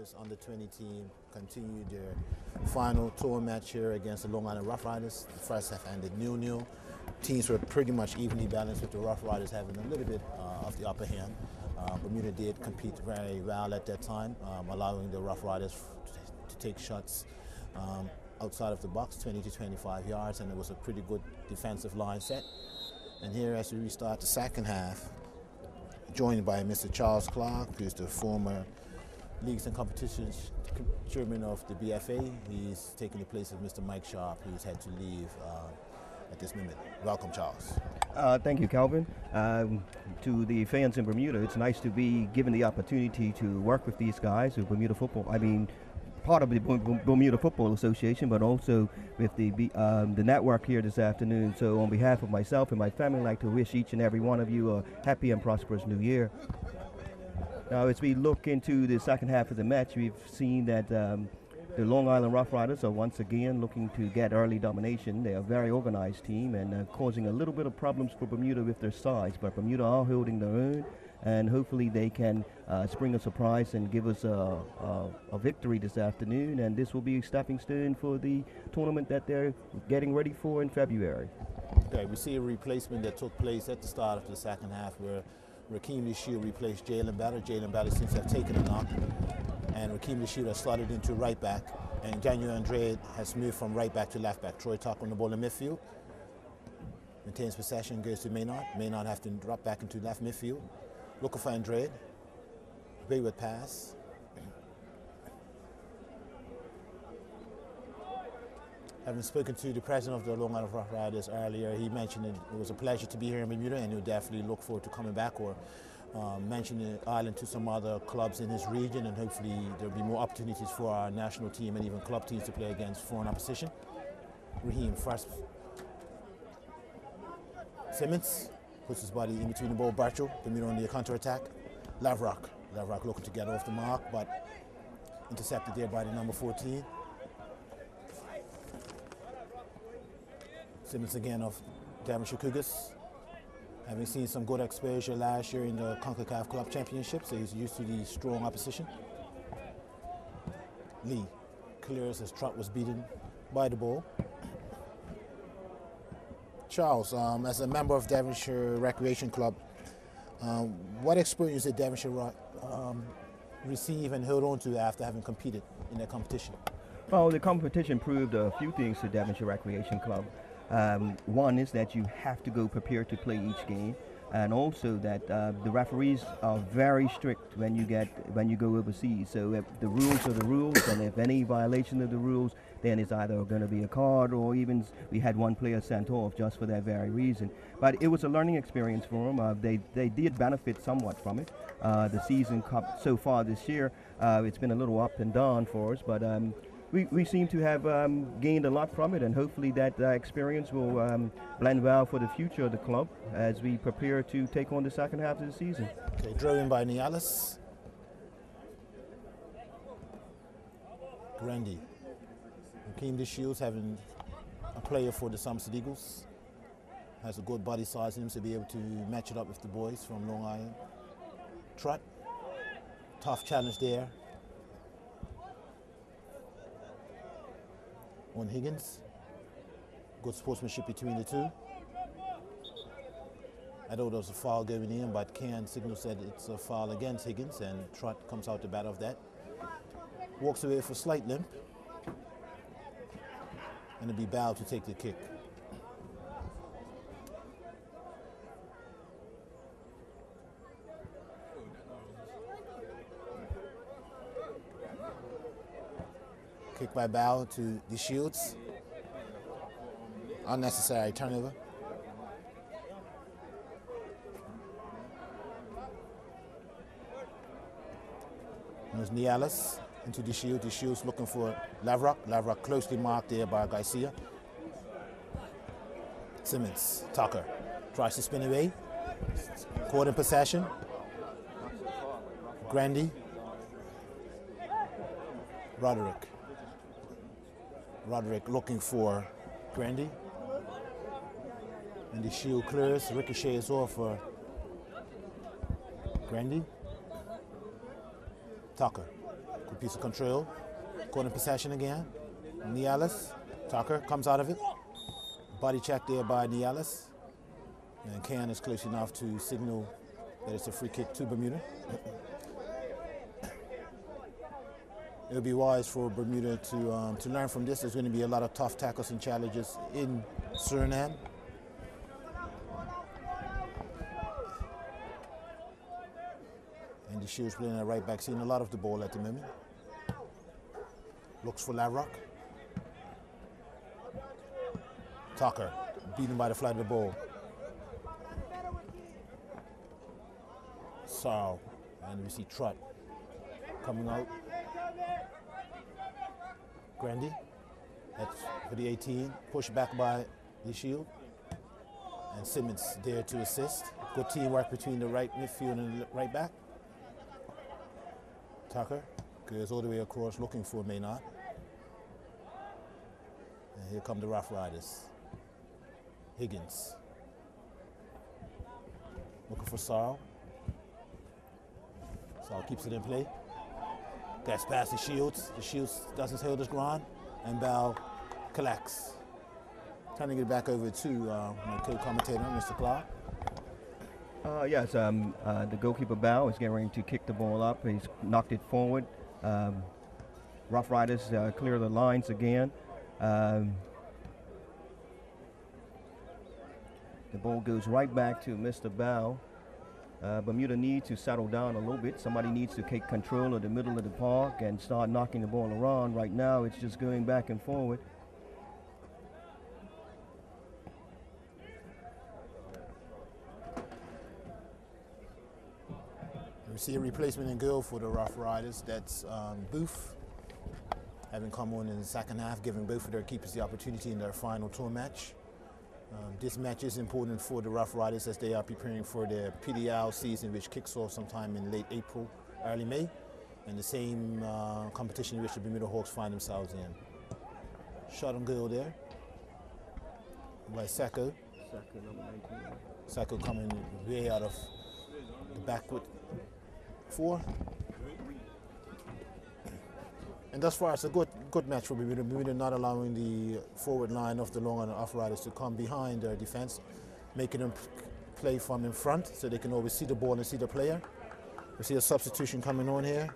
Riders under-20 team continued their final tour match here against the Long Island Rough Riders. The first half ended 0-0. Teams were pretty much evenly balanced, with the Rough Riders having a little bit of the upper hand. Bermuda did compete very well at that time, allowing the Rough Riders to take shots outside of the box, 20 to 25 yards, and it was a pretty good defensive line set. And here, as we restart the second half, joined by Mr. Charles Clark, who's the former Leagues and Competitions chairman of the BFA. He's taking the place of Mr. Mike Sharp, who's had to leave at this moment. Welcome, Charles. Thank you, Calvin. To the fans in Bermuda, it's nice to be given the opportunity to work with these guys with Bermuda Football. I mean, part of the Bermuda Football Association, but also with the network here this afternoon. So on behalf of myself and my family, I'd like to wish each and every one of you a happy and prosperous new year. Now, as we look into the second half of the match, we've seen that the Long Island Rough Riders are once again looking to get early domination. They're a very organized team and causing a little bit of problems for Bermuda with their size, but Bermuda are holding their own, and hopefully they can spring a surprise and give us a victory this afternoon, and this will be a stepping stone for the tournament that they're getting ready for in February. Okay, we see a replacement that took place at the start of the second half where Rakeem Leshue replaced Jalen Batter. Jalen Batter seems to have taken a knock, and Rakeem Leshue has slotted into right back, and Daniel Andrade has moved from right back to left back. Troy Tucker on the ball in midfield. Maintains possession, goes to Maynard. Maynard have to drop back into left midfield. Looking for Andrade. Wayward pass. Having spoken to the president of the Long Island Rough Riders earlier, he mentioned it was a pleasure to be here in Bermuda, and he'll definitely look forward to coming back, or mentioning the island to some other clubs in his region, and hopefully there'll be more opportunities for our national team and even club teams to play against foreign opposition. Raheem first. Simmons puts his body in between the ball. Barchel, Bermuda on the counter-attack. Lavrock looking to get off the mark, but intercepted there by the number 14. Simmons again of Devonshire Cougars. Having seen some good exposure last year in the CONCACAF Club Championship, so he's used to the strong opposition. Lee clears as Trott was beaten by the ball. Charles, as a member of Devonshire Recreation Club, what experience did Devonshire receive and hold on to after having competed in that competition? Well, the competition proved a few things to Devonshire Recreation Club. One is that you have to go prepared to play each game, and also that the referees are very strict when you go overseas. So if the rules are the rules, and if any violation of the rules, then it's either going to be a card, or even we had one player sent off just for that very reason. But it was a learning experience for them. They did benefit somewhat from it. The season cup so far this year, it's been a little up and down for us, but we seem to have gained a lot from it, and hopefully that experience will blend well for the future of the club as we prepare to take on the second half of the season. Okay, driven by Nialis. Grandy. Rakeem Leshue, having a player for the Somerset Eagles. Has a good body size in him to be able to match it up with the boys from Long Island. Trott. Tough challenge there. On Higgins. Good sportsmanship between the two. I thought there was a foul going in, but Ken Signal said it's a foul against Higgins, and Trott comes out the bat of that. Walks away for a slight limp. And it'll be Bow to take the kick. Kick by Bow to the Shields. Unnecessary turnover. There's Nialis into the Shield. The Shields looking for Lavrock. Lavrock closely marked there by Garcia. Simmons, Tucker tries to spin away. Caught in possession. Grandy. Roderick. Roderick looking for Grandy. And the Shield clears. Ricochets off for Grandy. Tucker Good piece of control. Caught in possession again. Nialis. Tucker comes out of it. Body check there by Nialis. And Can is close enough to signal that it's a free kick to Bermuda. It would be wise for Bermuda to learn from this. There's going to be a lot of tough tackles and challenges in Suriname. And the Shields playing at right back, seeing a lot of the ball at the moment. Looks for Lavrock. Tucker, beaten by the flight of the ball. Sorrow, and we see Trott coming out. Grandy, that's for the 18, pushed back by the Shield. And Simmons there to assist. Good teamwork between the right midfield and the right back. Tucker goes all the way across looking for Maynard. And here come the Rough Riders. Higgins. Looking for Sorrow. Sorrow keeps it in play. Gets past the Shields. The Shields doesn't hold his ground. And Bell collects. Trying to get it back over to my co-commentator, Mr. Clark. Yes, the goalkeeper Bao is getting ready to kick the ball up. He's knocked it forward. Rough Riders clear the lines again. The ball goes right back to Mr. Bao. Bermuda needs to settle down a little bit. Somebody needs to take control of the middle of the park and start knocking the ball around. Right now, it's just going back and forward. We see a replacement in goal for the Rough Riders. That's Booth, having come on in the second half, giving both of their keepers the opportunity in their final tour match. This match is important for the Rough Riders as they are preparing for their PDA season, which kicks off sometime in late April, early May, and the same competition in which the Bermuda Hawks find themselves in. Shot on goal there by Sacco. Sacco coming way out of the backward 4. And thus far, it's a good match for Bermuda. Bermuda not allowing the forward line of the Long Island Rough Riders to come behind their defense, making them play from in front so they can always see the ball and see the player. We see a substitution coming on here.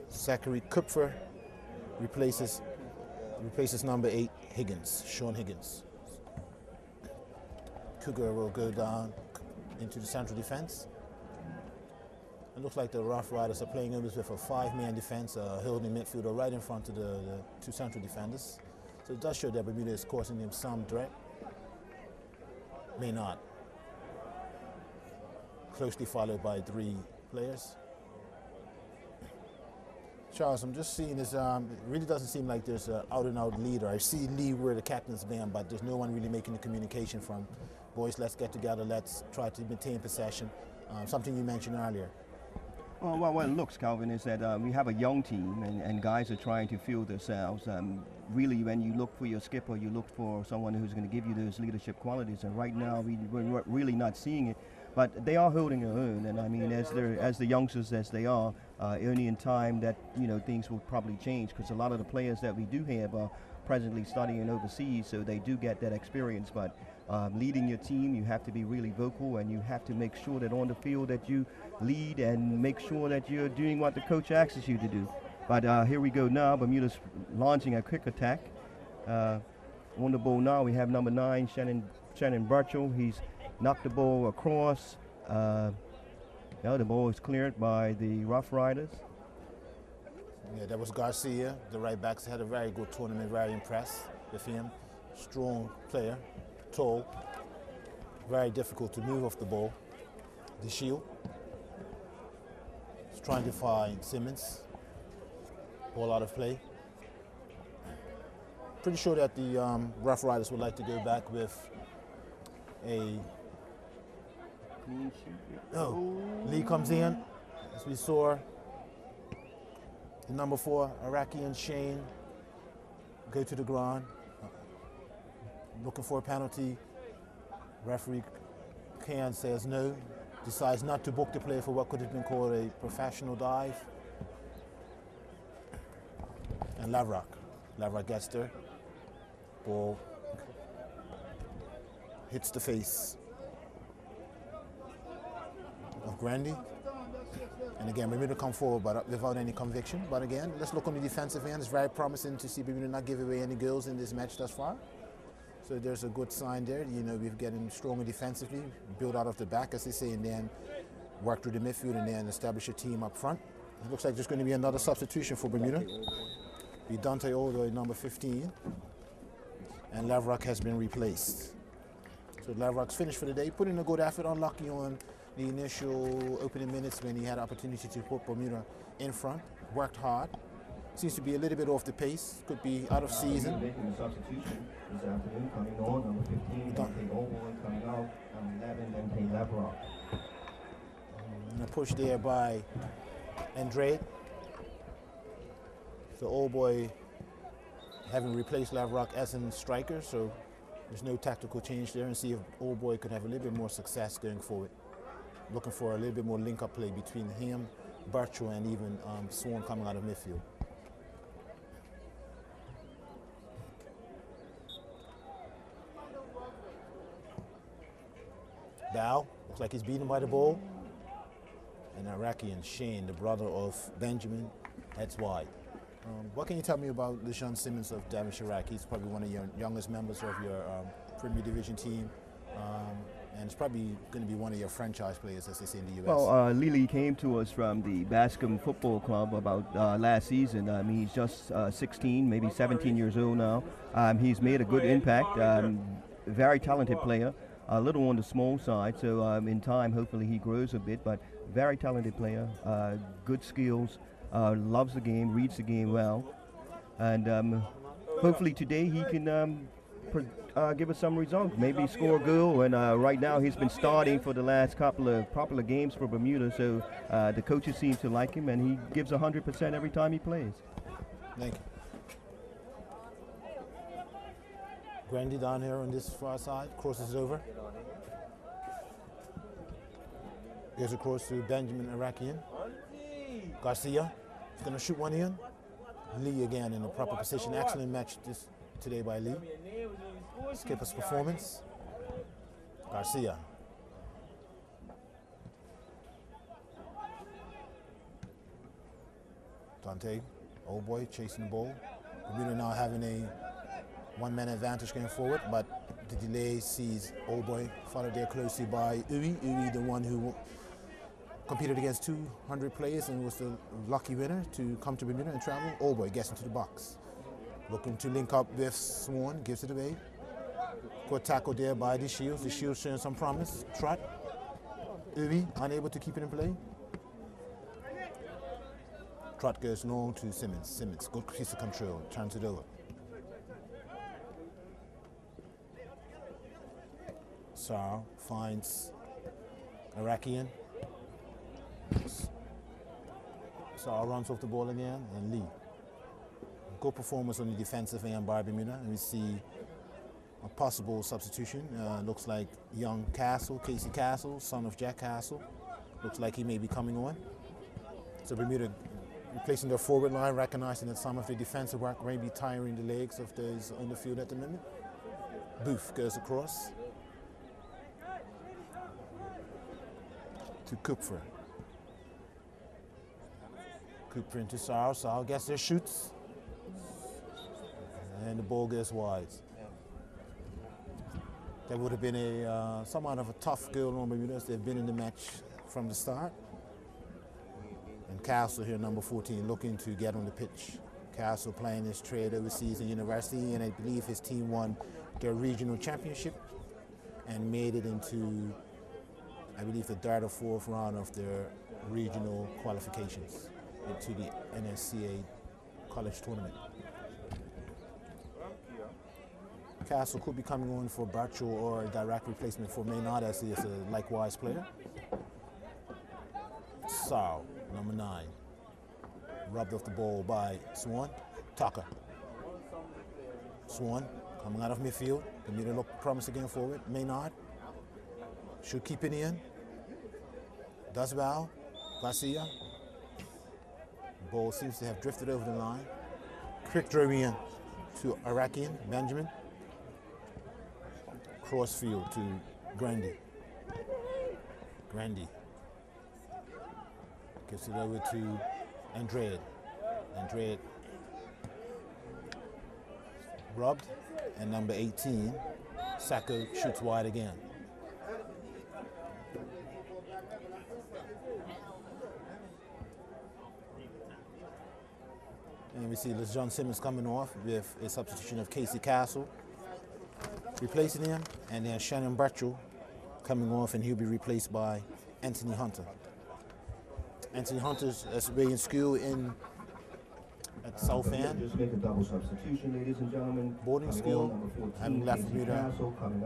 Zachary Kupfer replaces number 8, Higgins, Sean Higgins. Cougar will go down into the central defense. It looks like the Rough Riders are playing with a 5-man defense, a holding midfielder right in front of the 2 central defenders. So it does show that Bermuda is causing them some threat. May not. Closely followed by 3 players. Charles, I'm just seeing this, it really doesn't seem like there's an out-and-out leader. I see Lee where the captain's been, but there's no one really making the communication from, boys, let's get together, let's try to maintain possession. Something you mentioned earlier. Well, what it looks, Calvin, is that we have a young team and guys are trying to feel themselves. Really, when you look for your skipper, you look for someone who's going to give you those leadership qualities. And right now, we're really not seeing it. But they are holding their own. And I mean, as the youngsters as they are, only in time that things will probably change, because a lot of the players that we do have are presently studying overseas, so they do get that experience. But leading your team, you have to be really vocal, and you have to make sure that on the field that you lead and make sure that you're doing what the coach asks you to do. But here we go now. Bermuda's launching a quick attack. On the ball now, we have number 9, Shannon Burchell. He's knocked the ball across. The ball is cleared by the Rough Riders. Yeah, that was Garcia. The right backs had a very good tournament, very impressed with him. Strong player, tall, very difficult to move off the ball. The Shield is trying to find Simmons. Ball out of play. Pretty sure that the Rough Riders would like to go back with a... Lee comes in, as we saw. The number 4, Iraqi and Shane, go to the ground, looking for a penalty. Referee Can says no, decides not to book the play for what could have been called a professional dive. And Lavrock. Lavrock gets there. Ball hits the face of Grandy. And again, Bermuda come forward but without any conviction. But again, let's look on the defensive end. It's very promising to see Bermuda not give away any goals in this match thus far. So there's a good sign there. You know, we're getting stronger defensively, build out of the back, as they say, and then work through the midfield and then establish a team up front. It looks like there's going to be another substitution for Bermuda. Be Dante Odo, number 15. And Lavrock has been replaced. So Lavrock's finished for the day, put in a good effort, unlucky on the initial opening minutes when he had opportunity to put Bermuda in front, worked hard. Seems to be a little bit off the pace, could be out of season. Making a substitution this afternoon, coming on, number 15, Dante Odo, coming out, number 11, Dante Lavrock. And a push there by Andrade. So Old Boy having replaced Lavrock as a striker, so there's no tactical change there, and see if Old Boy could have a little bit more success going forward. Looking for a little bit more link-up play between him, Birchall, and even Swan coming out of midfield. Dow, looks like he's beaten by the ball. And Iraqian Shane, the brother of Benjamin, heads wide. What can you tell me about LeSean Simmons of Davish Iraq? He's probably one of your youngest members of your Premier Division team. And it's probably going to be one of your franchise players, as they say in the U.S. Well, Lily came to us from the Bascom Football Club about last season. He's just 16, maybe 17 years old now. He's made a good impact. Very talented player. A little on the small side, so in time, hopefully he grows a bit, but very talented player, good skills, loves the game, reads the game well, and hopefully today he can give us some results, maybe score a goal, and right now he's been starting for the last couple of games for Bermuda, so the coaches seem to like him, and he gives 100% every time he plays. Thank you. Grandy down here on this far side, crosses it over. Gives across to Benjamin Iraqian. Garcia is going to shoot one in. Lee again in the proper position. Excellent match today by Lee. Skipper's performance. Garcia. Dante, Old Boy chasing the ball. Bermuda now having a one-man advantage going forward, but the delay sees Old Boy followed there closely by Uwe. Uwe, the one who competed against 200 players and was the lucky winner to come to Bermuda and travel. Old Boy gets into the box. Looking to link up with Swan, gives it away. Good tackle there by the Shields. The Shields showing some promise. Trot. Uwe unable to keep it in play. Trot goes long to Simmons. Simmons, good piece of control, turns it over. Sar finds Iraqian. Sar runs off the ball again, and Lee. Good performance on the defensive end by Bermuda, and we see a possible substitution. Looks like young Castle, Casey Castle, son of Jack Castle. Looks like he may be coming on. So Bermuda replacing their forward line, recognizing that some of the defensive work may be tiring the legs of those on the field at the moment. Booth goes across to Kupfer. Kupfer into Sal. Sal gets there, shoots. And the ball goes wide. That would have been a somewhat of a tough goal on Bermuda. They've been in the match from the start. And Castle here, number 14, looking to get on the pitch. Castle playing his trade overseas in university, and I believe his team won their regional championship and made it into, I believe, the third or fourth round of their regional qualifications into the NSCA college tournament. Castle could be coming on for Birchall or a direct replacement for Maynard, as he is a likewise player. Sal, number 9. Rubbed off the ball by Swan. Tucker. Swan coming out of midfield. Bermuda look promising again forward. Maynard should keep it in. Does well. Garcia. Ball seems to have drifted over the line. Quick throw in to Iraqian, Benjamin. Crossfield to Grandy. Grandy. Gives it over to Andrade. Andrade rubbed, and number 18, Sacco, shoots wide again. And we see LeJon Simmons coming off with a substitution of Casey Castle replacing him, and then Shannon Bradshaw coming off, and he'll be replaced by Anthony Hunter. Anthony Hunter's being school at South End. Just make a double substitution, ladies and gentlemen. Boarding school, having left Bermuda,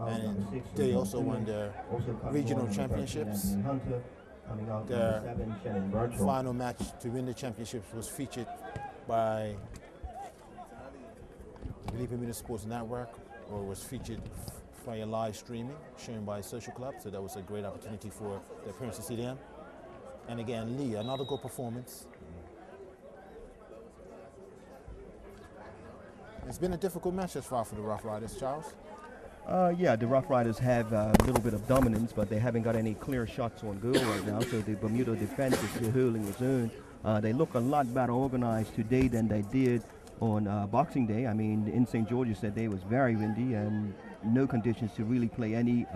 and they also won their regional championships. Their final match to win the championships was featured by, I believe, Bermuda Sports Network, or was featured via live streaming, shown by Social Club. So that was a great opportunity for the parents to see them. And again, Lee, another good performance. It's been a difficult match as far for the Rough Riders, Charles. Yeah, the Rough Riders have a little bit of dominance, but they haven't got any clear shots on goal right now, so the Bermuda defense is holding its own. They look a lot better organized today than they did on Boxing Day. I mean, in St. George's that day was very windy and no conditions to really play any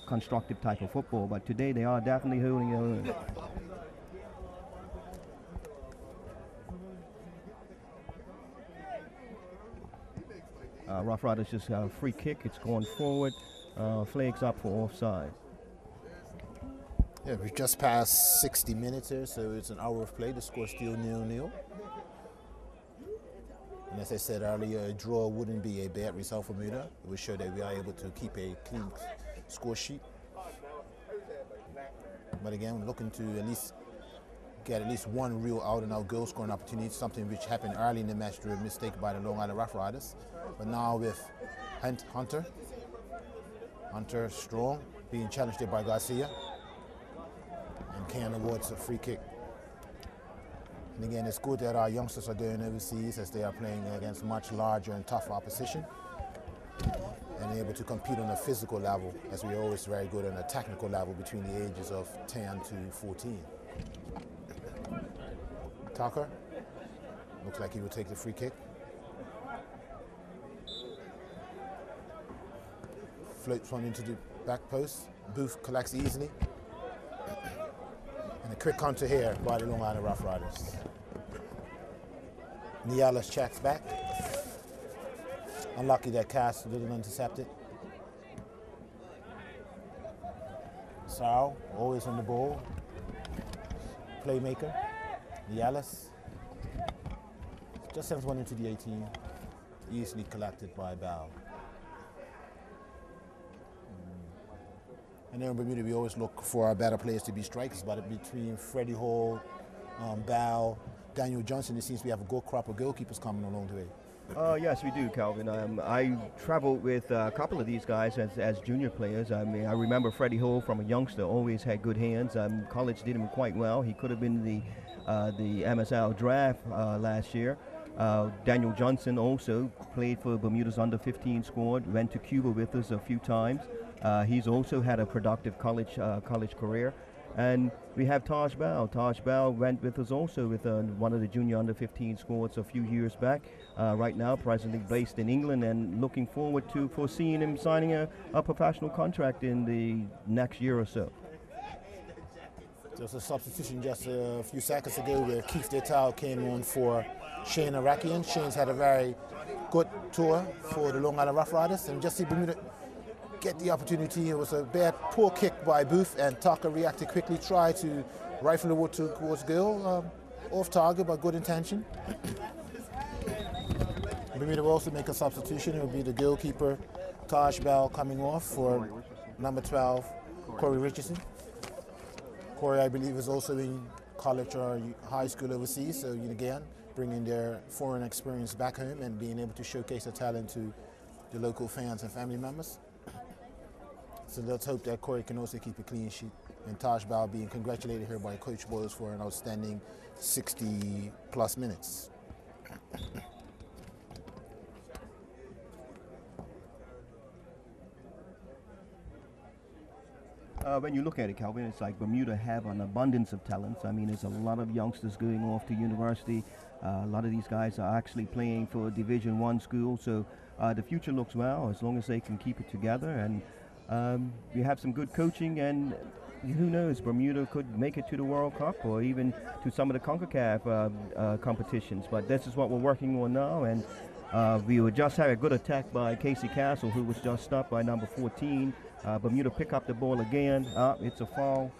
constructive type of football, but today they are definitely holding their own. Rough Riders just got a free kick. It's going forward. Flags up for offside. Yeah, we've just passed 60 minutes here, so it's an hour of play. The score's still 0-0. And as I said earlier, a draw wouldn't be a bad result for Bermuda. It would show that we are able to keep a clean score sheet. But again, we're looking to at least get at least one real out-and-out goal scoring opportunity, something which happened early in the match through a mistake by the Long Island Rough Riders. But now with Hunter strong, being challenged there by Garcia, and Ken awards a free kick. And again, it's good that our youngsters are going overseas as they are playing against much larger and tougher opposition, and able to compete on a physical level, as we're always very good on a technical level between the ages of 10 to 14. Tucker looks like he will take the free kick. Floats one into the back post. Booth collects easily. And a quick counter here by the Long Island Rough Riders. Nialas checks back. Unlucky that Cass didn't intercept it. Sao, always on the ball. Playmaker. Nialas. Just sends one into the 18. Easily collected by Bow. And then in Bermuda, we always look for our better players to be strikers, but between Freddie Hall, Bow, Daniel Johnson, it seems we have a good crop of goalkeepers coming along the way. Yes, we do, Calvin. I traveled with a couple of these guys as junior players. I mean, I remember Freddie Hall from a youngster, always had good hands. College did him quite well. He could have been the MSL draft last year. Daniel Johnson also played for Bermuda's under-15 squad, went to Cuba with us a few times. He's also had a productive college career. And we have Taj Bell. Taj Bell went with us also with one of the junior under-15 squads a few years back. Right now, presently based in England, and looking forward to seeing him signing a professional contract in the next year or so. There's a substitution just a few seconds ago where Keith Detal came on for Shane Iraqian. Shane's had a very good tour for the Long Island Rough Riders, and just see Bermuda get the opportunity. It was a poor kick by Booth, and Tucker reacted quickly, tried to rifle the ball towards goal, off target but good intention. Bermuda will also make a substitution. It will be the goalkeeper Taj Bell coming off for number 12, Corey Richardson. Corey, I believe, is also in college or high school overseas, so again, bringing their foreign experience back home and being able to showcase their talent to the local fans and family members. So let's hope that Corey can also keep a clean sheet. And Taj Bell being congratulated here by Coach Boyles for an outstanding 60-plus minutes. When you look at it, Calvin, it's like Bermuda have an abundance of talents. I mean, there's a lot of youngsters going off to university. A lot of these guys are actually playing for Division I school, so the future looks well as long as they can keep it together. And we have some good coaching, and who knows, Bermuda could make it to the World Cup or even to some of the CONCACAF competitions. But this is what we're working on now, and we would just have a good attack by Casey Castle, who was just stopped by number 14. Bermuda pick up the ball again. It's a foul.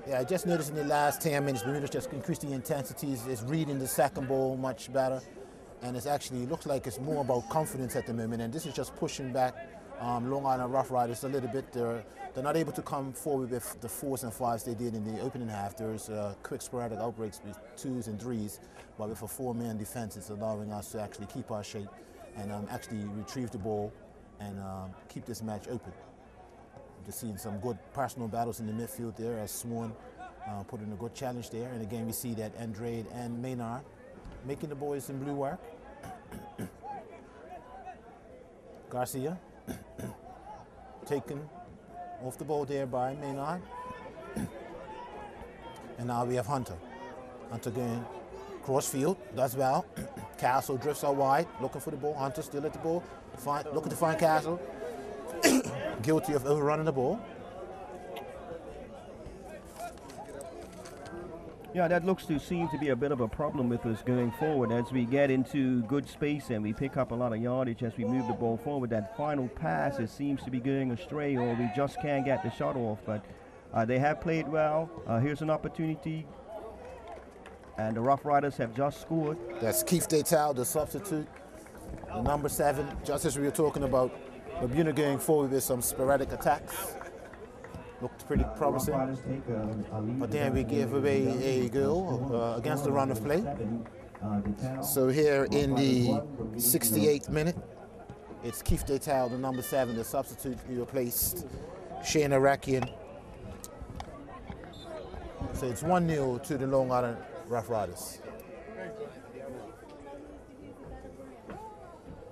Yeah, I just noticed in the last 10 minutes, Bermuda just increased the intensity. It's reading the second ball much better. And it's actually, it looks like it's more about confidence at the moment. And this is just pushing back Long Island Rough Riders a little bit. They're not able to come forward with the 4s and 5s they did in the opening half. There's quick sporadic outbreaks with 2s and 3s. But with a 4-man defense, it's allowing us to actually keep our shape and actually retrieve the ball and keep this match open. Just seeing some good personal battles in the midfield there as Swan put in a good challenge there. And again, we see that Andrade and Maynard making the boys in blue work. Garcia taken off the ball there by Maynard. And now we have Hunter. Hunter going cross field, does well. Castle drifts out wide, looking for the ball. Hunter still at the ball, looking to find Castle. Guilty of overrunning the ball. Yeah, that looks to seem to be a bit of a problem with us going forward as we get into good space and we pick up a lot of yardage as we move the ball forward. That final pass, it seems to be going astray, or we just can't get the shot off. But they have played well. Here's an opportunity. And the Rough Riders have just scored. That's Keith Detal, the substitute. The number 7, just as we were talking about, Bermuda going forward with some sporadic attacks. Looked pretty promising. But then we give away a goal against the run of play. So here in the 68th minute, it's Keith Detal, the number 7, the substitute. He replaced Shane Arakian. So it's 1-0 to the Long Island Rough Riders.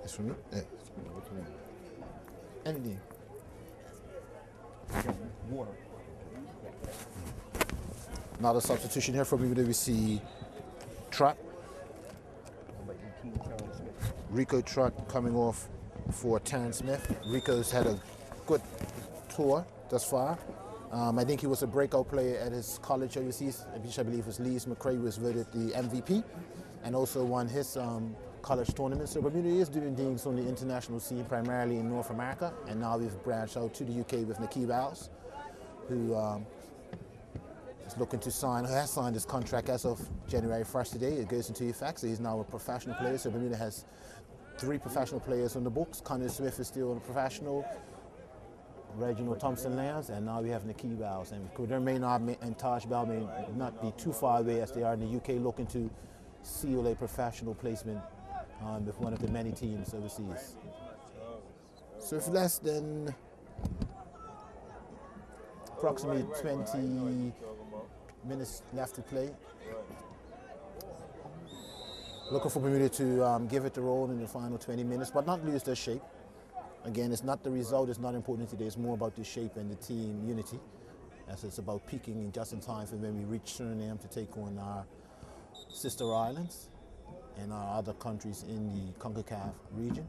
It's from me? Yeah. Anything. Water. Another substitution here for Bermuda. We see Trott. Rico Trott coming off for Terrence Smith. Rico's had a good tour thus far. I think he was a breakout player at his college overseas, which I believe it was Leeds McRae, was voted the MVP, and also won his college tournament. So Bermuda is doing things on the international scene, primarily in North America, and now we've branched out to the UK with Nicky Bowles, who is looking to sign, who has signed his contract as of January 1st today. It goes into effect, so he's now a professional player. So Bermuda has 3 professional players on the books. Connor Smith is still a professional. Reginald Thompson-Lambs, and now we have Nicky Bowles. And Kuder Maynard and Taj Bell may not be too far away as they are in the UK, looking to seal a professional placement with one of the many teams overseas. So with less than approximately 20 minutes left to play, looking for Bermuda to give it the roll in the final 20 minutes, but not lose their shape. Again, it's not the result, it's not important today, it's more about the shape and the team unity, as it's about peaking just in time for when we reach Suriname to take on our sister islands and our other countries in the CONCACAF region.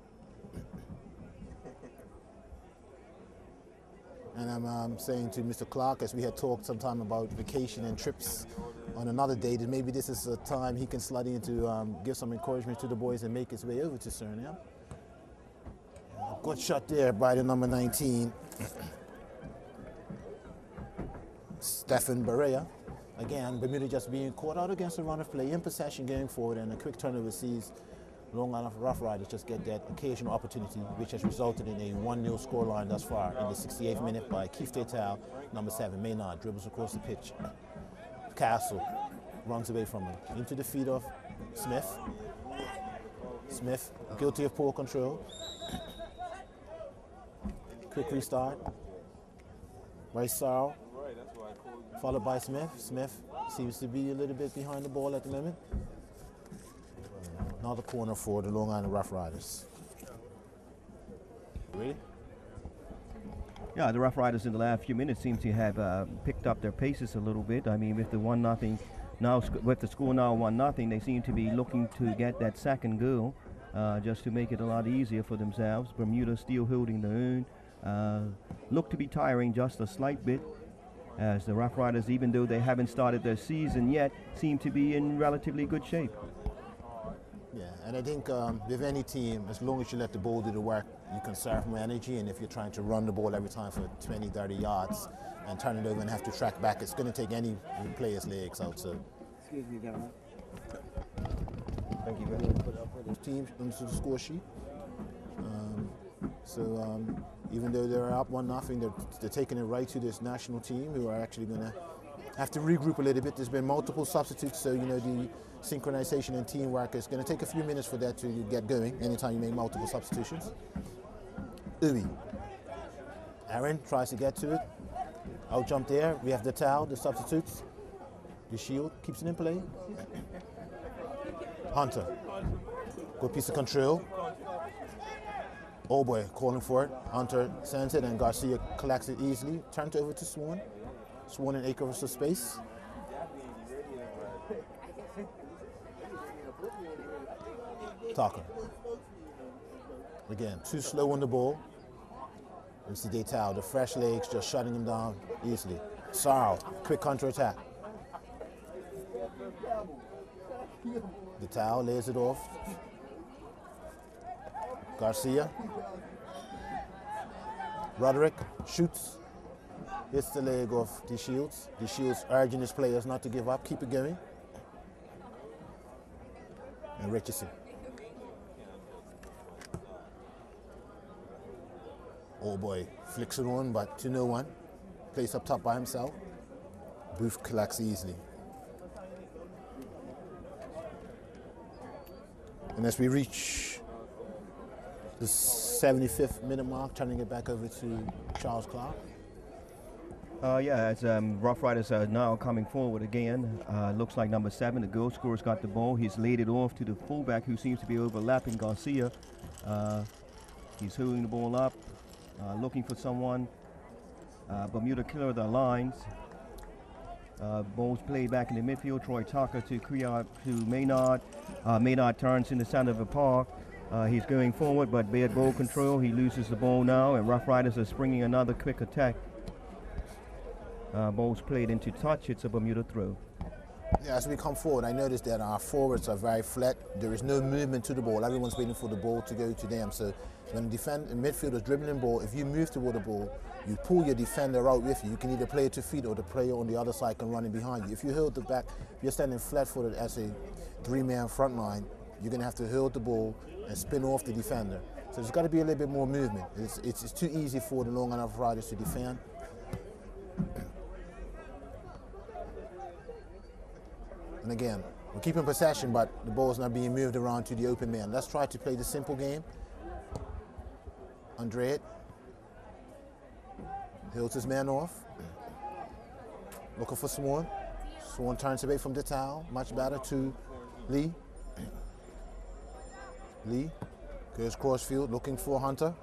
And I'm saying to Mr. Clark, as we had talked sometime about vacation and trips on another day, that maybe this is a time he can slide in to give some encouragement to the boys and make his way over to Suriname. Good shot there by the number 19, Stefan Barea. Again, Bermuda just being caught out against the run of play in possession going forward, and a quick turnover sees Long Island Rough Riders just get that occasional opportunity, which has resulted in a 1-0 scoreline thus far in the 68th minute by Keith Detal, number 7, Maynard, dribbles across the pitch. Castle runs away from him, into the feet of Smith. Smith, guilty of poor control. Quick restart by Sarl, followed by Smith. Smith seems to be a little bit behind the ball at the moment. Another corner for the Long Island Rough Riders. Ready? Yeah, the Rough Riders in the last few minutes seem to have picked up their paces a little bit. I mean, with the 1-0 now, with the score now 1-0, they seem to be looking to get that second goal just to make it a lot easier for themselves. Bermuda still holding their own. Look to be tiring just a slight bit, as the Rough Riders, even though they haven't started their season yet, seem to be in relatively good shape. Yeah, and I think with any team, as long as you let the ball do the work, you conserve more energy. And if you're trying to run the ball every time for 20, 30 yards and turn it over and have to track back, it's going to take any player's legs out. So, Excuse me, gentlemen. Thank you. Teams onto the score sheet. Even though they're up 1-0, they're taking it right to this national team, who are actually going to have to regroup a little bit. There's been multiple substitutes, so the synchronization and teamwork is going to take a few minutes for that to get going. Anytime you make multiple substitutions. Ubi. Aaron tries to get to it. Out jump there. We have the towel, the substitutes. The shield keeps it in play. Hunter. Good piece of control. Oh boy, calling for it. Hunter sends it and Garcia collects it easily. Turned over to Swan. Swan and acres of space. Tucker. Again, too slow on the ball. You see Detal, the fresh legs just shutting him down easily. Sarl, quick counter attack. Detal lays it off. Garcia. Roderick shoots. Hits the leg of the Shields. The Shields urging his players not to give up, keep it going. And Richardson. Oh boy, flicks it on, but to no one. Plays up top by himself. Booth collects easily. And as we reach the 75th minute mark, turning it back over to Charles Clark. As Rough Riders are now coming forward again. Looks like number 7, the goal scorer's got the ball. He's laid it off to the fullback, who seems to be overlapping Garcia. He's holding the ball up, looking for someone. Bermuda clear the lines. Ball's played back in the midfield. Troy Tucker to Maynard. Maynard turns in the center of the park. He's going forward, but bad ball control. He loses the ball now, and Rough Riders are springing another quick attack. Ball's played into touch. It's a Bermuda throw. Yeah, as we come forward, I noticed that our forwards are very flat. There is no movement to the ball. Everyone's waiting for the ball to go to them. So when the midfield is dribbling the ball, if you move toward the ball, you pull your defender out with you. You can either play it to feet or the player on the other side can run in behind you. If you hold the back, if you're standing flat-footed as a 3-man front line, you're going to have to hold the ball and spin off the defender. So there's got to be a little bit more movement. It's too easy for the long enough riders to defend. And again, we're keeping possession, but the ball's not being moved around to the open man. Let's try to play the simple game. Andre hills his man off. Looking for Swan. Swan turns away from the towel. Much better to Lee. Lee goes crossfield looking for Hunter.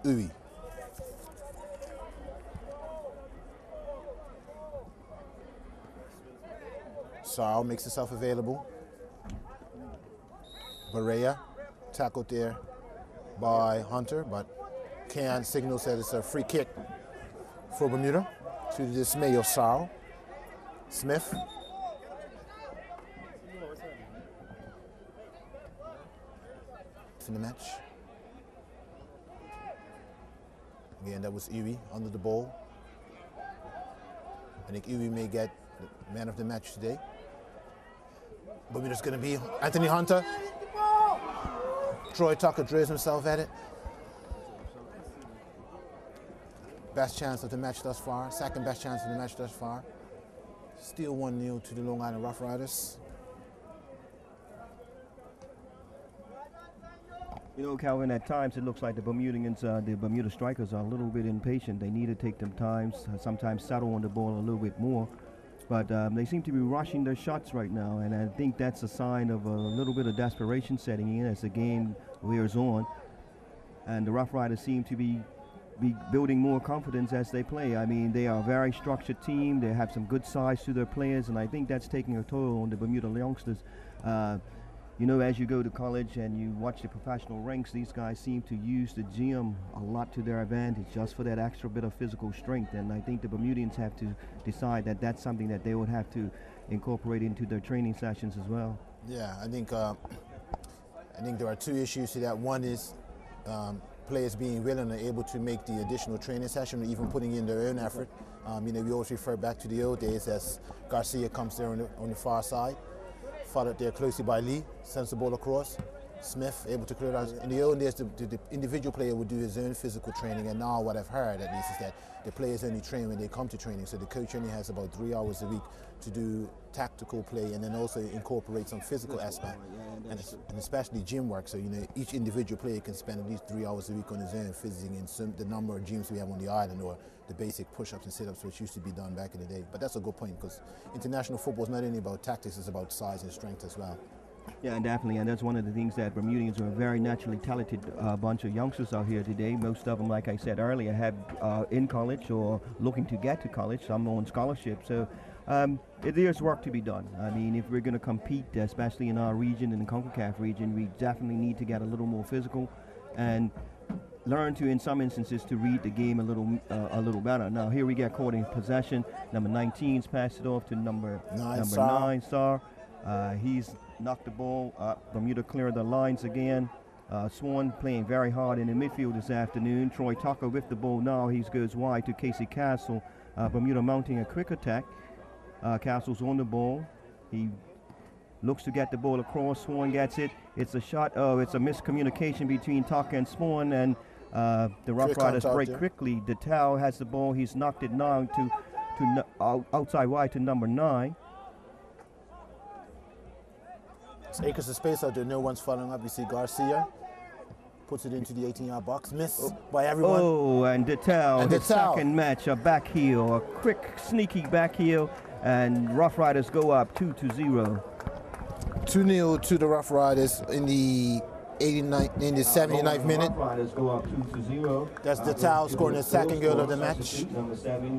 Uwe. Sarl makes himself available. Barea tackled there by Hunter, but Can signals that it's a free kick for Bermuda to the dismay of Sarl. Smith. In the match. Again, that was Ewe under the ball. I think Ewe may get the man of the match today. Bermuda's going to be Anthony Hunter. Troy Tucker drills himself at it. Best chance of the match thus far. Second best chance of the match thus far. Still 1-0 to the Long Island Rough Riders. You know, Calvin, at times it looks like the Bermudians, the Bermuda strikers are a little bit impatient. They need to take them times, sometimes settle on the ball a little bit more. But they seem to be rushing their shots right now, and I think that's a sign of a little bit of desperation setting in as the game wears on. And the Rough Riders seem to be building more confidence as they play. I mean, they are a very structured team. They have some good size to their players, and I think that's taking a toll on the Bermuda youngsters. You know, as you go to college and you watch the professional ranks, these guys seem to use the gym a lot to their advantage just for that extra bit of physical strength. And I think the Bermudians have to decide that that's something that they would have to incorporate into their training sessions as well. Yeah, I think there are two issues to that. One is players being willing and able to make the additional training session, or even putting in their own effort. You know, we always refer back to the old days as Garcia comes there on the far side, followed there closely by Lee, sends the ball across. Smith able to clear it out. In the old days, the individual player would do his own physical training, and now what I've heard at least is that the players only train when they come to training. So the coach only has about 3 hours a week to do tactical play, and then also incorporate some physical aspect, and especially gym work. So, you know, each individual player can spend at least 3 hours a week on his own physical in the number of gyms we have on the island, or the basic push-ups and sit-ups, which used to be done back in the day. But that's a good point, because international football is not only about tactics, it's about size and strength as well. Yeah, definitely, and that's one of the things that Bermudians are a very naturally talented bunch of youngsters out here today. Most of them, like I said earlier, have in college or looking to get to college, some on scholarship. So there's work to be done. I mean, if we're going to compete, especially in our region, in the CONCACAF region, we definitely need to get a little more physical and learn to, in some instances, to read the game a little better. Now, here we get caught in possession. Number 19's passed it off to number 9, Sar. He's knocked the ball up. Bermuda cleared the lines again. Swan playing very hard in the midfield this afternoon. Troy Tucker with the ball now. He goes wide to Casey Castle. Bermuda mounting a quick attack. Castle's on the ball. He looks to get the ball across. Swan gets it. It's a shot. Oh, it's a miscommunication between Tucker and Swan, and the Rough Riders break quickly. Detal has the ball. He's knocked it now to outside wide to number 9. It's acres of space out there, no one's following up. You see Garcia puts it into the 18-yard box, missed by everyone. Oh, and Detal, the second match, a back heel, a quick, sneaky back heel, and Rough Riders go up 2-0. 2-0 to the Rough Riders in the 79th minute. Rough Riders go up 2-0. That's Detal scoring the second goal of the match.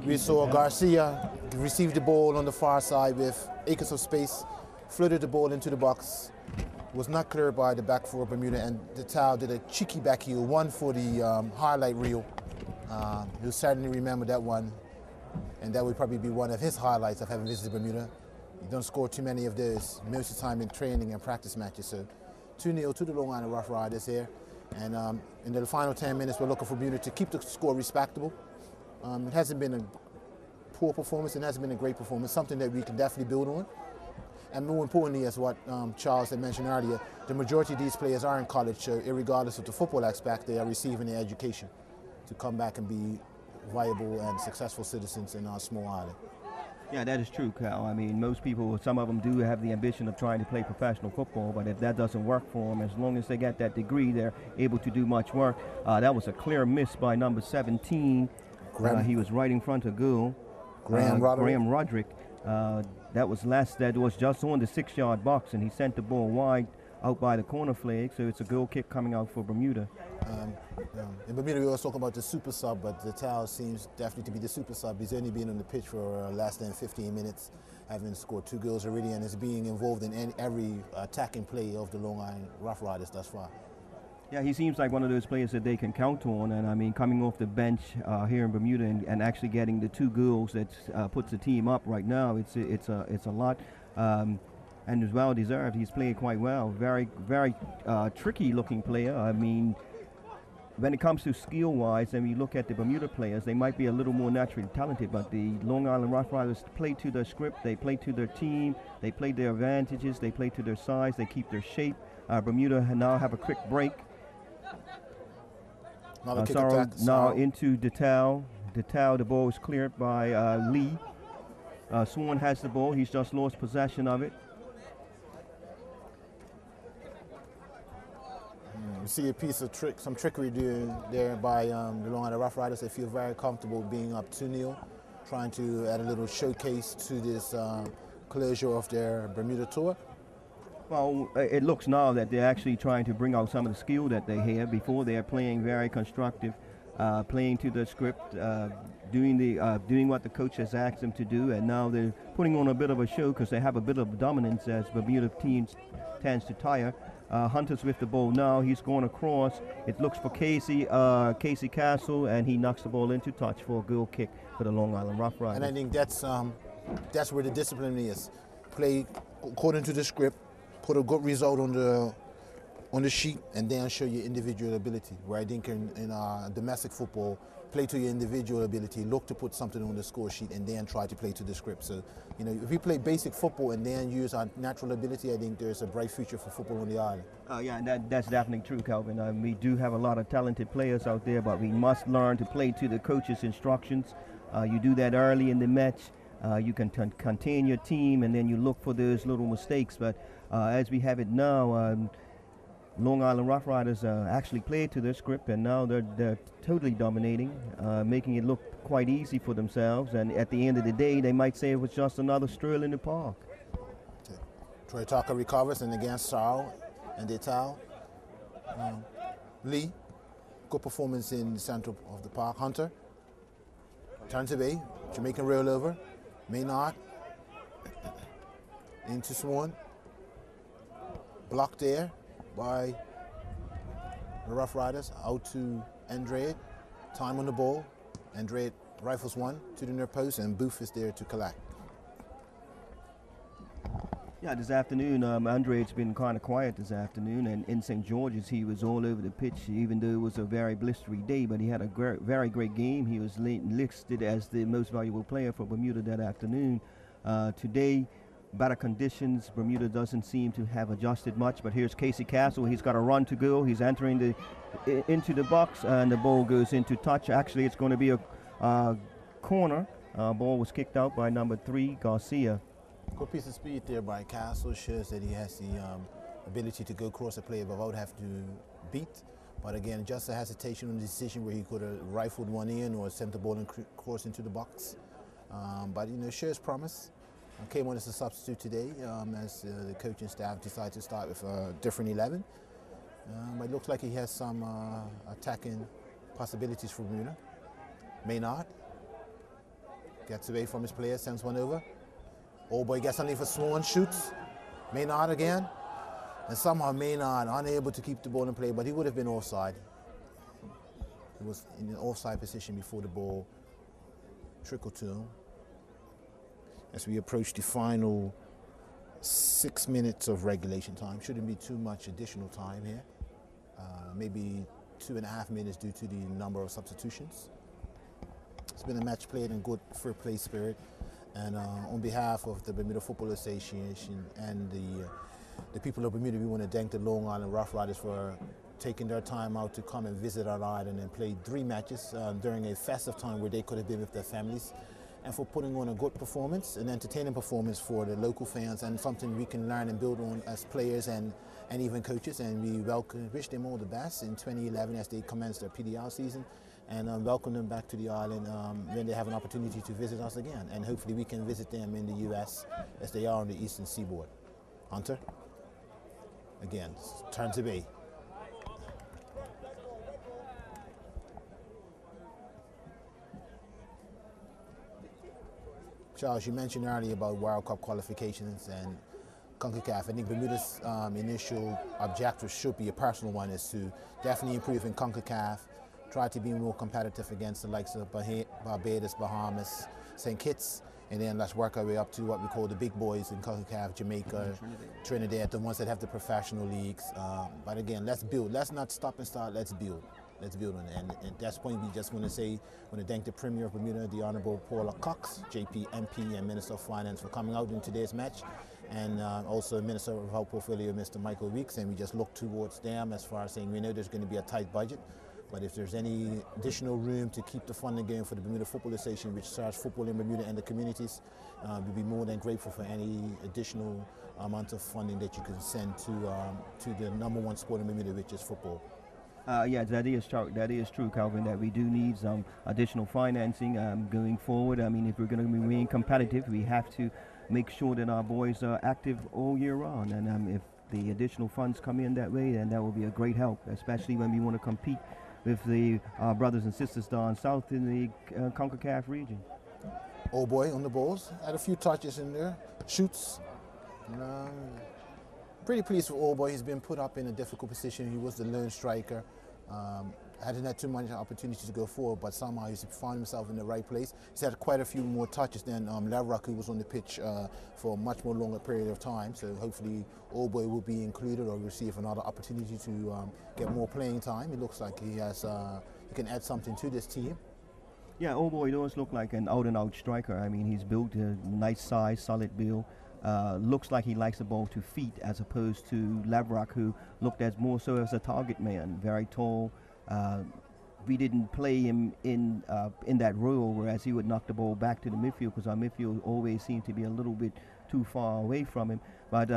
We saw Garcia receive the ball on the far side with acres of space, floated the ball into the box, was not cleared by the back four of Bermuda, and Detal did a cheeky back heel, one for the highlight reel. You'll certainly remember that one, and that would probably be one of his highlights of having visited Bermuda. You don't score too many of those most of the time in training and practice matches. So 2-0 to the Long Island Rough Riders here, and in the final 10 minutes we're looking for Bermuda to keep the score respectable. It hasn't been a poor performance, and it hasn't been a great performance, something that we can definitely build on. And more importantly, as what Charles had mentioned earlier, the majority of these players are in college, so regardless of the football aspect, they are receiving their education to come back and be viable and successful citizens in our small island. Yeah, that is true, Cal. I mean, most people, some of them do have the ambition of trying to play professional football, but if that doesn't work for them, as long as they get that degree, they're able to do much work. That was a clear miss by number 17. He was right in front of goal. Graham Roderick. That was just on the 6-yard box, and he sent the ball wide out by the corner flag, so it's a goal kick coming out for Bermuda. In Bermuda, we always talk about the super sub, but Detal seems definitely to be the super sub. He's only been on the pitch for less than 15 minutes, having scored 2 goals already, and is being involved in every attacking play of the Long Island Rough Riders thus far. Yeah, he seems like one of those players that they can count on, and I mean, coming off the bench here in Bermuda and actually getting the 2 goals that puts the team up right now, it's a lot, and is well deserved. He's playing quite well. Very, very tricky looking player. I mean, when it comes to skill-wise, and we look at the Bermuda players, they might be a little more naturally talented, but the Long Island Rough Riders play to their script, they play to their team, they play their advantages, they play to their size, they keep their shape. Bermuda now have a quick break. Now into Detal. Detal, the ball is cleared by Lee. Swan has the ball. He's just lost possession of it. You see a piece of some trickery there by the Long Island Rough Riders. They feel very comfortable being up 2-0. trying to add a little showcase to this closure of their Bermuda tour? Well, it looks now that they're actually trying to bring out some of the skill that they have. Before they're playing very constructive, playing to the script, doing what the coach has asked them to do, and now they're putting on a bit of a show because they have a bit of dominance as Bermuda teams tends to tire. Hunter's with the ball now. He's going across. It looks for Casey Castle, and he knocks the ball into touch for a goal kick for the Long Island Rough Riders. And I think that's where the discipline is. Play according to the script, put a good result on the sheet, and then show your individual ability. Where I think in domestic football, play to your individual ability, look to put something on the score sheet, and then try to play to the script. So, if we play basic football and then use our natural ability, I think there's a bright future for football on the island. Yeah, that's definitely true, Calvin. We do have a lot of talented players out there, but we must learn to play to the coach's instructions. You do that early in the match. You can contain your team, and then you look for those little mistakes. But as we have it now, Long Island Rough Riders actually played to their script, and now they're totally dominating, making it look quite easy for themselves. And at the end of the day, they might say it was just another stroll in the park. Troy Tucker recovers, and against Sarl and Detal. Lee, good performance in the center of the park. Hunter, turns away, Jamaican rollover. Maynard, into Swan. Blocked there by the Rough Riders, out to Andrade. Time on the ball. Andrade rifles one to the near post, and Booth is there to collect. Yeah, this afternoon, Andrade's been kind of quiet this afternoon, and in St. George's he was all over the pitch, even though it was a very blistery day, but he had a very great game. He was listed as the most valuable player for Bermuda that afternoon. Today, better conditions. Bermuda doesn't seem to have adjusted much, but here's Casey Castle. He's got a run to go. He's entering into the box, and the ball goes into touch. Actually, it's going to be a corner. Ball was kicked out by number 3, Garcia. Good piece of speed there by Castle. Shows that he has the ability to go across a player without having to beat. But again, just a hesitation on the decision where he could have rifled one in or sent the ball across into the box. But shows promise. Came on as a substitute today as the coaching staff decided to start with a different 11. But it looks like he has some attacking possibilities for Bermuda. Maynard gets away from his player, sends one over. Old boy gets underneath for Swan, shoots. Maynard again. And somehow Maynard unable to keep the ball in play, but he would have been offside. He was in an offside position before the ball trickled to him. As we approach the final 6 minutes of regulation time, shouldn't be too much additional time here. Maybe 2.5 minutes due to the number of substitutions. It's been a match played in good fair play spirit. And on behalf of the Bermuda Football Association and the people of Bermuda, we want to thank the Long Island Rough Riders for taking their time out to come and visit our island and play 3 matches during a festive time where they could have been with their families, and for putting on a good performance, an entertaining performance for the local fans, and something we can learn and build on as players and even coaches. And we wish them all the best in 2011 as they commence their PDL season, and welcome them back to the island when they have an opportunity to visit us again. And hopefully we can visit them in the U.S. as they are on the eastern seaboard. Hunter, again, turn to be. Charles, you mentioned earlier about World Cup qualifications and CONCACAF. I think Bermuda's initial objective should be a personal one, is to definitely improve in CONCACAF, try to be more competitive against the likes of Barbados, Bahamas, St. Kitts, and then let's work our way up to what we call the big boys in CONCACAF, Jamaica, Trinidad, the ones that have the professional leagues. But again, let's build. Let's not stop and start, let's build. Let's build on it. And at that point, we just want to thank the Premier of Bermuda, the Honorable Paula Cox, JP, MP, and Minister of Finance for coming out in today's match, and also Minister of Health Portfolio, Mr. Michael Weeks, and we just look towards them as far as saying we know there's going to be a tight budget, but if there's any additional room to keep the funding going for the Bermuda Football Association, which serves football in Bermuda and the communities, we'd be more than grateful for any additional amount of funding that you can send to the #1 sport in Bermuda, which is football. Yeah, that is true. That is true, Calvin. That we do need some additional financing going forward. I mean, if we're going to remain competitive, we have to make sure that our boys are active all year round. And if the additional funds come in that way, then that will be a great help, especially when we want to compete with the brothers and sisters down south in the CONCACAF region. Old boy on the balls, had a few touches in there, shoots. Um, Pretty pleased with Old Boy. He's been put up in a difficult position. He was the lone striker. Hadn't had too much opportunity to go forward, but somehow he's found himself in the right place. He's had quite a few more touches than Lavrak, who was on the pitch for a much more longer period of time. So hopefully Old Boy will be included or receive another opportunity to get more playing time. It looks like he has, he can add something to this team. Yeah, Old Boy does look like an out-and-out striker. I mean, he's built a nice size, solid build. Looks like he likes the ball to feet as opposed to Lavrak, who looked as more so as a target man, very tall. We didn't play him in that role, whereas he would knock the ball back to the midfield because our midfield always seemed to be a little bit too far away from him. But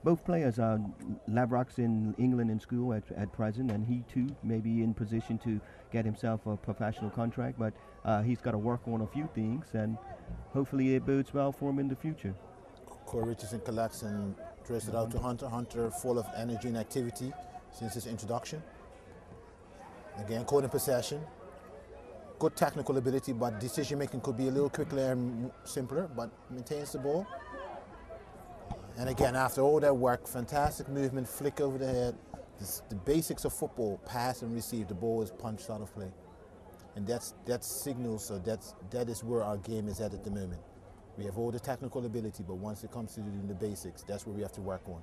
both players, Lavrak's in England in school at present, and he too may be in position to get himself a professional contract, but he's got to work on a few things, and hopefully it bodes well for him in the future. Corey Richardson collects and throws it out to Hunter. Hunter full of energy and activity since his introduction. Again, caught in possession. Good technical ability, but decision making could be a little quicker and simpler, but maintains the ball. And again, after all that work, fantastic movement, flick over the head. The basics of football, pass and receive, the ball is punched out of play. And that signals, so that is where our game is at the moment. We have all the technical ability, but once it comes to doing the basics, that's where we have to work on.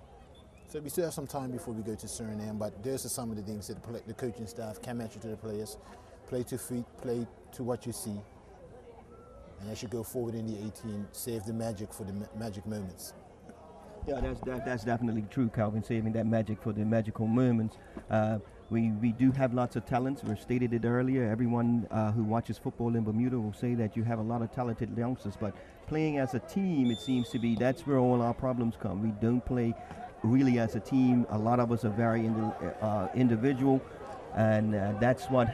So we still have some time before we go to Suriname, but those are some of the things that the coaching staff can mention to the players. Play to feet, play to what you see. And as you go forward in the 18, save the magic for the magic moments. Yeah, that's definitely true, Calvin, saving that magic for the magical moments. We do have lots of talents. We stated it earlier. Everyone who watches football in Bermuda will say that you have a lot of talented youngsters, but playing as a team, it seems to be, that's where all our problems come. We don't play really as a team. A lot of us are very individual, and that's what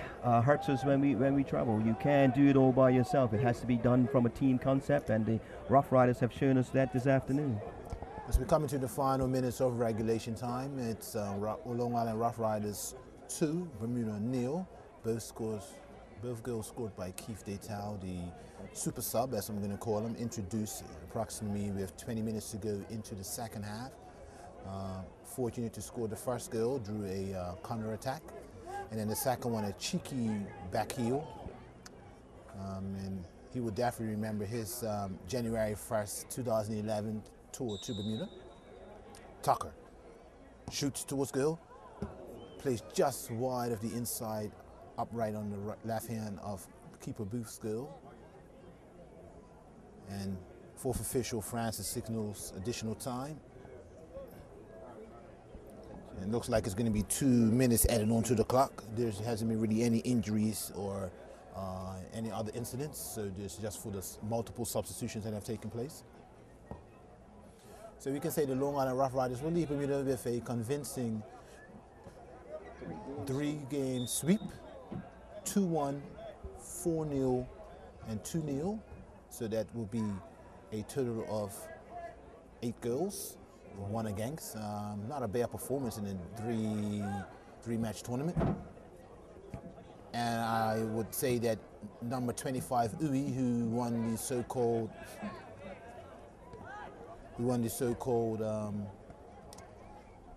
hurts us when we travel. You can't do it all by yourself. It has to be done from a team concept, and the Rough Riders have shown us that this afternoon. As we come into the final minutes of regulation time, it's Long Island Rough Riders 2, Bermuda 0. Both goals scored by Keith Detal, the super sub, as I'm going to call him, introduced approximately with 20 minutes to go into the second half. Fortunate to score the first goal, drew a counter attack, and then the second one a cheeky back heel. And he would definitely remember his January 1st, 2011 tour to Bermuda. Tucker shoots towards goal, plays just wide of the inside, upright on the left hand of keeper Booth's goal. And fourth official Francis signals additional time. It looks like it's going to be 2 minutes added onto the clock. There hasn't been really any injuries or any other incidents, so this is just for the multiple substitutions that have taken place. So we can say the Long Island Rough Riders will leave Bermuda with a convincing 3-game sweep, 2-1, 4-0, and 2-0. So that will be a total of 8 goals, 1 against. Not a bad performance in a three-match tournament. And I would say that number 25, Uwe, who won the so-called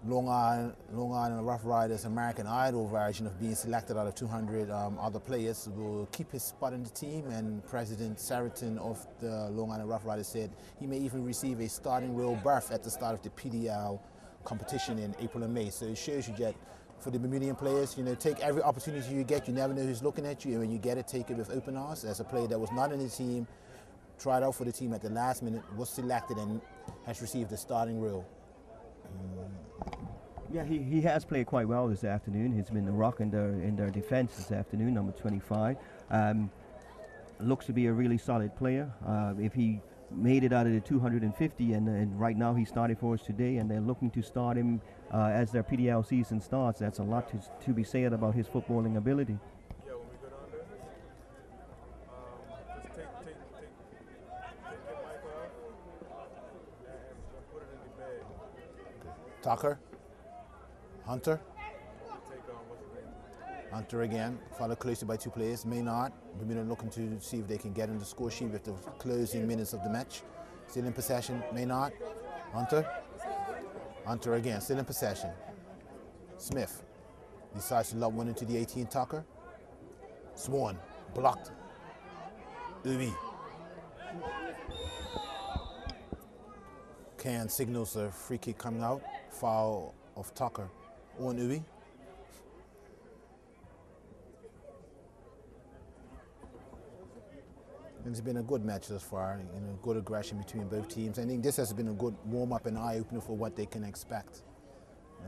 Long Island Rough Riders American Idol version of being selected out of 200 other players, will keep his spot in the team. And President Saracen of the Long Island Rough Riders said he may even receive a starting role berth at the start of the PDA competition in April and May. So it shows you that for the Bermudian players, take every opportunity you get. You never know who's looking at you, and when you get it, take it with open arms. As a player that was not in the team, tried out for the team at the last minute, was selected, and has received a starting role. Yeah, he has played quite well this afternoon. He's been the rock in their defense this afternoon, number 25. Looks to be a really solid player. If he made it out of the 250, and right now he started for us today, and they're looking to start him as their PDL season starts. That's a lot to be said about his footballing ability. Yeah, when we go down there, just take your mic off and put it in the bag. Tucker, Hunter. Take on what's the name? Hunter again, followed closely by two players. Maynard, Bermuda looking to see if they can get in the score sheet with the closing minutes of the match. Still in possession, Maynard. Hunter. Hunter again, still in possession. Smith decides to lob one into the 18, Tucker. Swan, blocked. Ubi. Can signals a free kick coming out. Foul of Tucker on Ubi. It's been a good match thus far, good aggression between both teams. I think this has been a good warm-up and eye-opener for what they can expect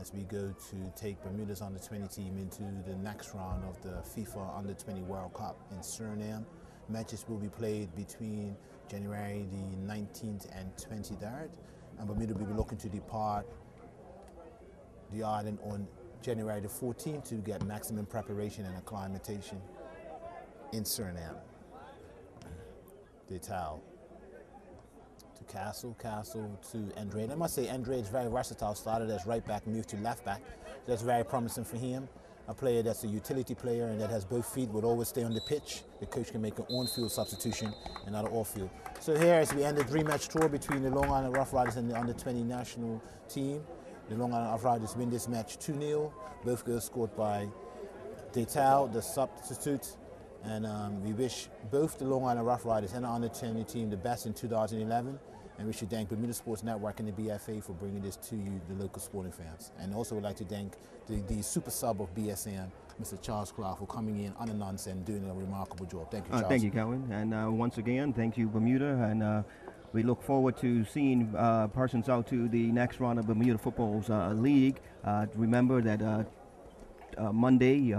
as we go to take Bermuda's under-20 team into the next round of the FIFA Under-20 World Cup in Suriname. Matches will be played between January the 19th and 23rd, and Bermuda will be looking to depart the island on January the 14th to get maximum preparation and acclimatation in Suriname. Detal to Castle to Andrade. I must say Andrade is very versatile, started as right back, moved to left back. That's very promising for him. A player that's a utility player and that has both feet, would always stay on the pitch. The coach can make an on-field substitution and not an off-field. So here as we end the three-match tour between the Long Island Rough Riders and the under-20 national team, the Long Island Rough Riders win this match 2-0. Both goals scored by Detal, the substitute. And we wish both the Long Island Rough Riders and the under-20 team the best in 2011. And we should thank Bermuda Sports Network and the BFA for bringing this to you, the local sporting fans. And also would like to thank the super sub of BSN, Mr. Charles Clark, for coming in unannounced and doing a remarkable job. Thank you, Charles. Thank you, Calvin. And once again, thank you, Bermuda. And we look forward to seeing persons out to the next round of Bermuda Football's League. Remember that Monday,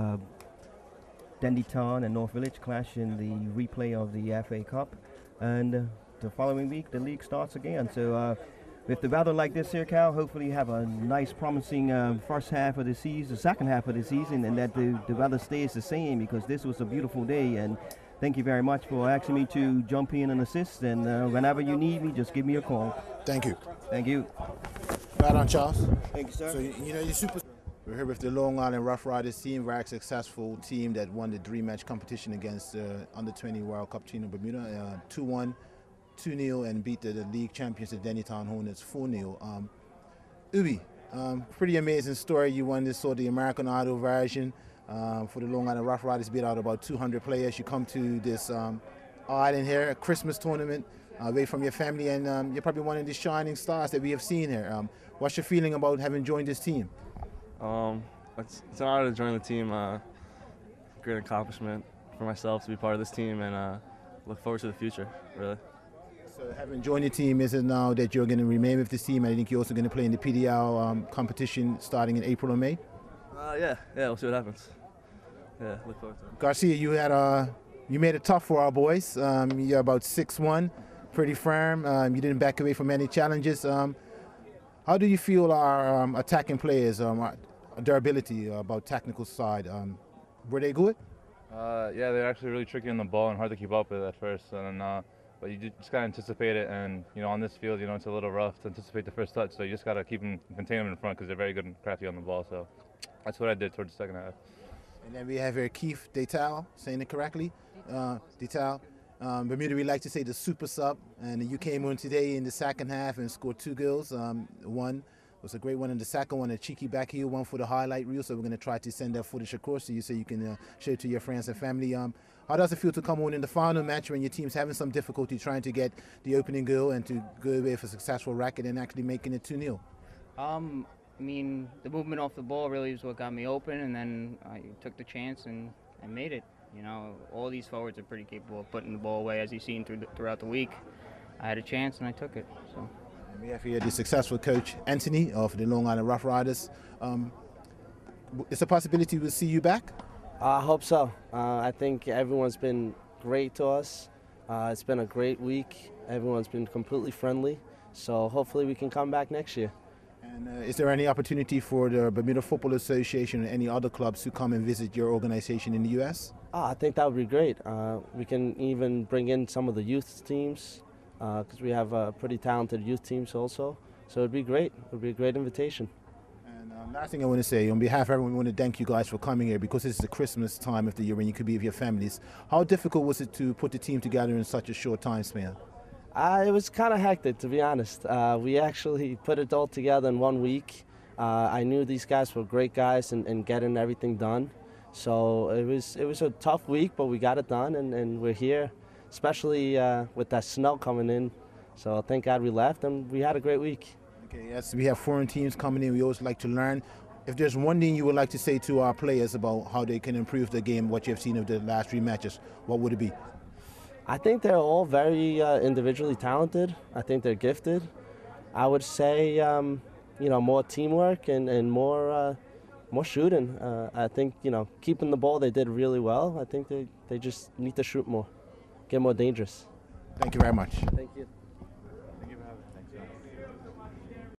Dandytown and North Village clash in the replay of the FA Cup, and the following week the league starts again. So with the weather like this here, Cal, hopefully you have a nice promising first half of the season, second half of the season, and that the weather stays the same, because this was a beautiful day. And thank you very much for asking me to jump in and assist, and whenever you need me, just give me a call. Thank you. Thank you. Right on, Charles. Thank you, sir. So you're super. We're here with the Long Island Rough Riders team, very successful team that won the three-match competition against the Under-20 World Cup team of Bermuda, 2-1, 2-0, and beat the league champions, the Dandytown Hornets, 4-0. Ubi, pretty amazing story. You won this the American Idol version for the Long Island Rough Riders, beat out about 200 players. You come to this island here, a Christmas tournament, away from your family, and you're probably one of the shining stars that we have seen here. What's your feeling about having joined this team? It's an honor to join the team. Great accomplishment for myself to be part of this team, and look forward to the future, really. So having joined the team, is it now that you're going to remain with this team? I think you're also going to play in the PDL competition starting in April or May? Yeah, we'll see what happens. Yeah, look forward to it. Garcia, you made it tough for our boys. You're about 6'1", pretty firm. You didn't back away from any challenges. How do you feel our attacking players, their ability about technical side? Were they good? Yeah, they're actually really tricky on the ball and hard to keep up with at first. And but you just gotta anticipate it. And on this field, it's a little rough to anticipate the first touch. So you just gotta contain them in front, because they're very good and crafty on the ball. So that's what I did towards the second half. And then we have here Keith Detal, saying it correctly. Detal. Bermuda, we like to say the super sub, and you came on today in the second half and scored 2 goals. One was a great one, and the second one, a cheeky back heel, one for the highlight reel. So we're going to try to send that footage across to you so you can show it to your friends and family. How does it feel to come on in the final match when your team's having some difficulty trying to get the opening goal and to go away with a successful record and actually making it 2-0? I mean, the movement off the ball really is what got me open, and then I took the chance and made it. All these forwards are pretty capable of putting the ball away, as you've seen throughout the week. I had a chance and I took it. So. And we have here the successful coach Anthony of the Long Island Rough Riders. It's a possibility we'll see you back? I hope so. I think everyone's been great to us. It's been a great week, Everyone's been completely friendly. So hopefully we can come back next year. And is there any opportunity for the Bermuda Football Association and any other clubs to come and visit your organization in the U.S.? I think that would be great. We can even bring in some of the youth teams because we have pretty talented youth teams also. So it'd be great. It would be a great invitation. And last thing I want to say, on behalf of everyone, we want to thank you guys for coming here because it's the Christmas time of the year when you could be with your families. How difficult was it to put the team together in such a short time span? It was kind of hectic, to be honest. We actually put it all together in 1 week. I knew these guys were great guys and getting everything done. So it was a tough week, but we got it done, and we're here, especially with that snow coming in. So thank God we left, and we had a great week. Okay, yes, we have foreign teams coming in. We always like to learn. If there's one thing you would like to say to our players about how they can improve the game, what you've seen of the last 3 matches, what would it be? I think they're all very individually talented. I think they're gifted. I would say, more teamwork and more shooting. I think, keeping the ball, they did really well. I think they just need to shoot more, get more dangerous. Thank you very much. Thank you.